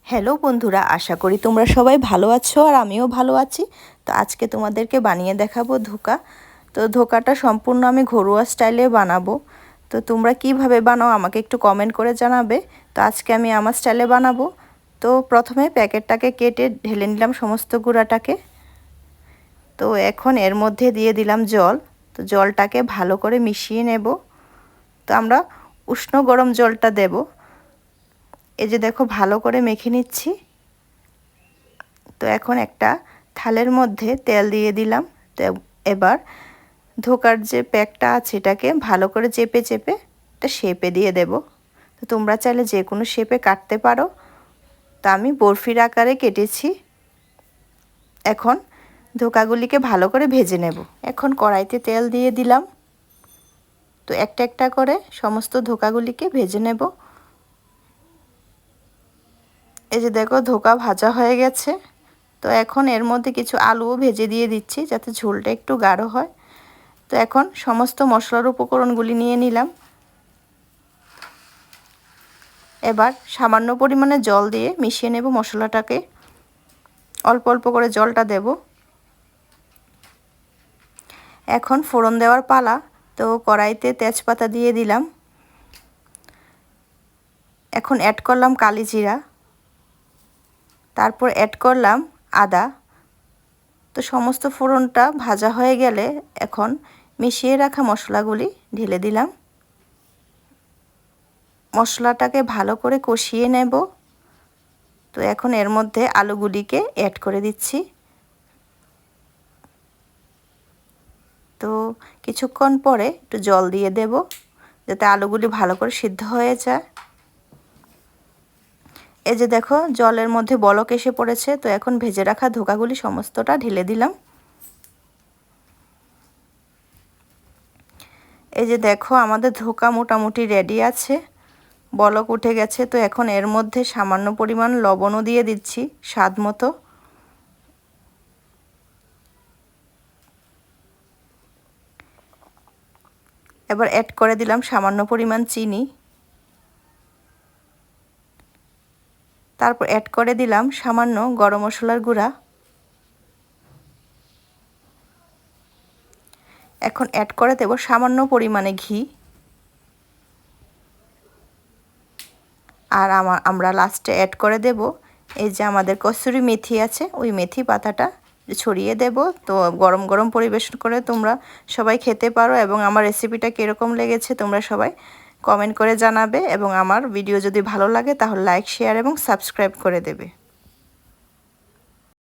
Hello বন্ধুরা, আশা করি তোমরা সবাই ভালো আছো আর আমিও ভালো আছি। তো আজকে তোমাদেরকে বানিয়ে দেখাবো ধোকা। তো ধোকাটা সম্পূর্ণ আমি ঘরোয়া স্টাইলে বানাবো। তো তোমরা কিভাবে বানাও আমাকে একটু কমেন্ট করে জানাবে। তো আজকে আমি আমার স্টাইলে বানাবো। তো প্রথমে প্যাকেটটাকে কেটে ঢেলে নিলাম সমস্ত গুঁড়াটাকে। তো এখন এর মধ্যে দিয়ে দিলাম জল। তো জলটাকে ভালো করে মিশিয়ে নেব। তো আমরা উষ্ণ গরম জলটা দেব। এই যে দেখো ভালো করে মেখে নিচ্ছি। তো এখন একটা থালের মধ্যে তেল দিয়ে দিলাম। তো এবার ধোকার যে প্যাকটা আছে এটাকে ভালো করে চেপে চেপে একটা শেপে দিয়ে দেব। তো তোমরা চাইলে যে কোনো শেপে কাটতে পারো। তো আমি বরফির আকারে কেটেছি। এখন ধোকাগুলিকে ভালো করে ভেজে নেব। এখন কড়াইতে তেল দিয়ে দিলাম। তো একটা একটা করে সমস্ত ধোকাগুলিকে ভেজে নেব। এই যে দেখো ধোকা ভাজা হয়ে গেছে। তো এখন এর মধ্যে কিছু আলুও ভেজে দিয়ে দিচ্ছি যাতে ঝোলটা একটু গাঢ় হয়। তো এখন সমস্ত মশলার উপকরণগুলি নিয়ে নিলাম। এবার সামান্য পরিমাণে জল দিয়ে মিশিয়ে নেব মশলাটাকে। অল্প অল্প করে জলটা দেব। এখন ফোড়ন দেওয়ার পালা। তো কড়াইতে তেজপাতা দিয়ে দিলাম। এখন অ্যাড করলাম কালি জিরা, তারপর অ্যাড করলাম আদা। তো সমস্ত ফোড়নটা ভাজা হয়ে গেলে এখন মিশিয়ে রাখা মশলাগুলি ঢেলে দিলাম। মশলাটাকে ভালো করে কষিয়ে নেব। তো এখন এর মধ্যে আলুগুলিকে অ্যাড করে দিচ্ছি। তো কিছুক্ষণ পরে একটু জল দিয়ে দেব যাতে আলুগুলি ভালো করে সিদ্ধ হয়ে যায়। এই যে দেখো জলের মধ্যে বলক এসে পড়েছে। তো এখন ভেজে রাখা ধোকাগুলি সমস্তটা ঢেলে দিলাম। এই যে দেখো আমাদের ধোকা মোটামুটি রেডি আছে, বলক উঠে গেছে। তো এখন এর মধ্যে সামান্য পরিমাণ লবণও দিয়ে দিচ্ছি স্বাদ মতো। এবার অ্যাড করে দিলাম সামান্য পরিমাণ চিনি। তারপর অ্যাড করে দিলাম সামান্য গরম মশলার গুঁড়া। এখন অ্যাড করে দেব সামান্য পরিমাণে ঘি। আর আমরা লাস্টে অ্যাড করে দেব এই যে আমাদের কসুরি মেথি আছে, ওই মেথি পাতাটা ছড়িয়ে দেব। তো গরম গরম পরিবেশন করে তোমরা সবাই খেতে পারো। এবং আমার রেসিপিটা কীরকম লেগেছে তোমরা সবাই কমেন্ট করে জানাবে। এবং আমার ভিডিও যদি ভালো লাগে তাহলে লাইক, শেয়ার এবং সাবস্ক্রাইব করে দেবে।